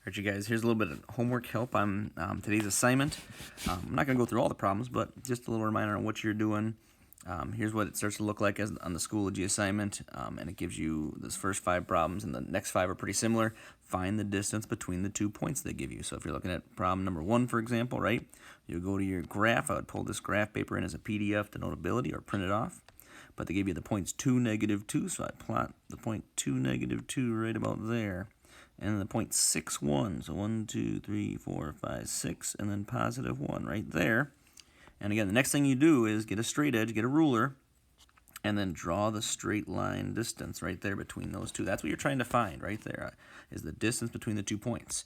Alright, you guys, here's a little bit of homework help on today's assignment. I'm not going to go through all the problems, but just a little reminder on what you're doing. Here's what it starts to look like as on the Schoology assignment, and it gives you those first 5 problems, and the next 5 are pretty similar. Find the distance between the 2 points they give you. So if you're looking at problem number 1, for example, right, you go to your graph. I would pull this graph paper in as a PDF to Notability or print it off. But they give you the points 2, -2, so I plot the point 2, -2 right about there. And the point 6, 1, so 1, 2, 3, 4, 5, 6, and then +1 right there. And again, the next thing you do is get a straight edge, get a ruler, and then draw the straight line distance right there between those two. That's what you're trying to find right there, is the distance between the 2 points.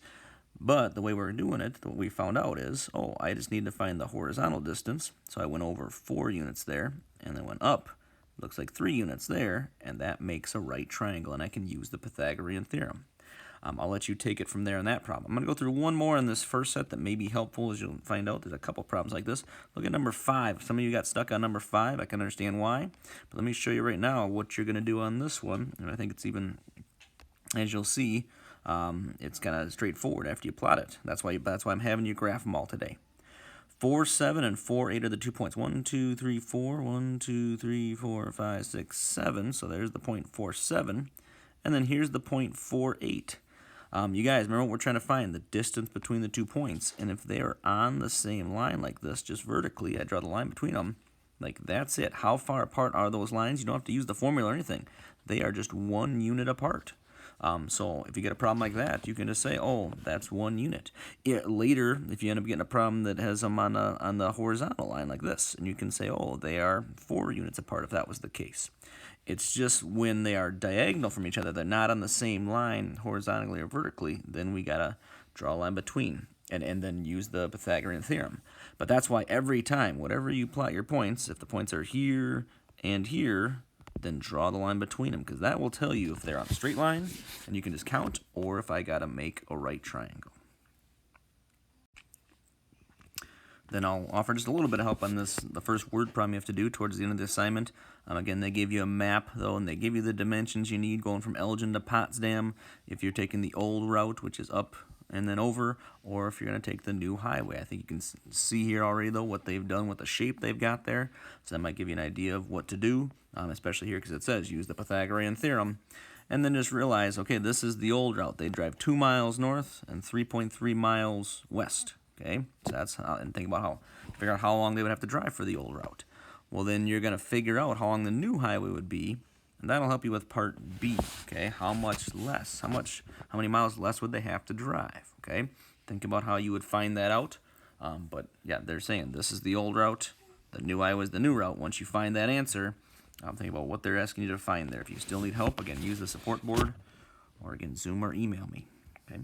But the way we're doing it, what we found out is, I just need to find the horizontal distance. So I went over 4 units there, and then went up, looks like 3 units there, and that makes a right triangle, and I can use the Pythagorean theorem. I'll let you take it from there on that problem. I'm going to go through one more in this first set that may be helpful, as you'll find out. There's a couple problems like this. Look at number 5. Some of you got stuck on number 5. I can understand why. But let me show you right now what you're going to do on this one. And I think it's even, as you'll see, it's kind of straightforward after you plot it. That's why I'm having you graph them all today. 4, 7, and 4, 8 are the 2 points. 1, 2, 3, 4. 1, 2, 3, 4, 5, 6, 7. So there's the point 4, 7. And then here's the point 4, 8. You guys, remember what we're trying to find? The distance between the 2 points. And if they are on the same line like this, just vertically, I draw the line between them. Like, that's it. How far apart are those lines? You don't have to use the formula or anything. They are just 1 unit apart. So if you get a problem like that, you can just say, that's 1 unit. Later, if you end up getting a problem that has them on the horizontal line like this, and you can say, they are 4 units apart if that was the case. It's just when they are diagonal from each other, they're not on the same line horizontally or vertically, then we got to draw a line between and then use the Pythagorean theorem. But that's why every time, whatever you plot your points, if the points are here and here, then draw the line between them, because that will tell you if they're on a straight line, and you can just count, or if I got to make a right triangle. Then I'll offer just a little bit of help on this, the first word problem you have to do towards the end of the assignment. Again, they give you a map, though, and they give you the dimensions you need going from Elgin to Potsdam if you're taking the old route, which is up and then over, or if you're going to take the new highway. I think you can see here already, though, what they've done with the shape they've got there. So that might give you an idea of what to do, especially here because it says use the Pythagorean theorem. And then just realize, this is the old route. They drive 2 miles north and 3.3 miles west. Okay, so that's how, and figure out how long they would have to drive for the old route. Well, then you're going to figure out how long the new highway would be, and that'll help you with part B. Okay, how much less, how many miles less would they have to drive? Okay, think about how you would find that out. But yeah, they're saying this is the old route, the new highway is the new route. Once you find that answer, think about what they're asking you to find there. If you still need help, again, use the support board, or again, Zoom or email me. Okay.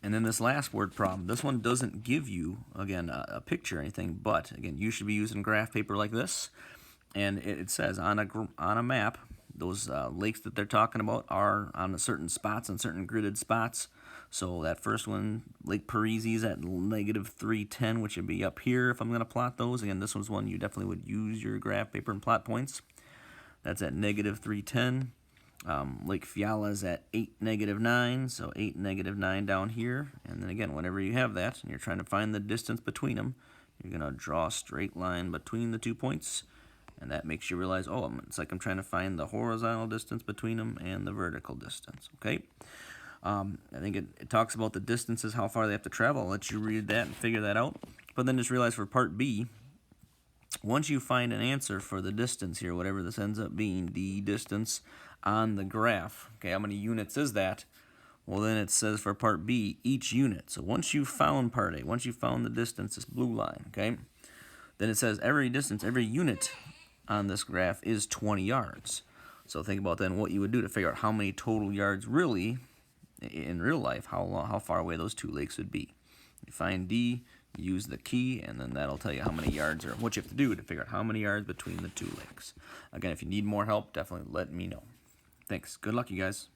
And then this last word problem, this one doesn't give you, again, a picture or anything, but, again, you should be using graph paper like this. And it says on a map, those lakes that they're talking about are on certain spots, on certain gridded spots. So that first one, Lake Parisi, is at -310, which would be up here if I'm going to plot those. Again, this one's one you definitely would use your graph paper and plot points. That's at -310. Lake Fiala is at 8, -9, so 8, -9 down here. And then again, whenever you have that, and you're trying to find the distance between them, you're going to draw a straight line between the 2 points, and that makes you realize, it's like I'm trying to find the horizontal distance between them and the vertical distance, okay? I think it talks about the distances, how far they have to travel. I'll let you read that and figure that out. But then just realize for part B, once you find an answer for the distance here, whatever this ends up being, the distance on the graph, okay, how many units is that? Well, then it says for part B, each unit. So once you found part A, once you found the distance, this blue line, okay, then it says every unit on this graph is 20 yards. So think about then what you would do to figure out how many total yards really, in real life, how far away those 2 lakes would be. You find D, use the key, and then that'll tell you how many yards, or what you have to do to figure out how many yards between the 2 lakes. Again, if you need more help, definitely let me know. Thanks. Good luck, you guys.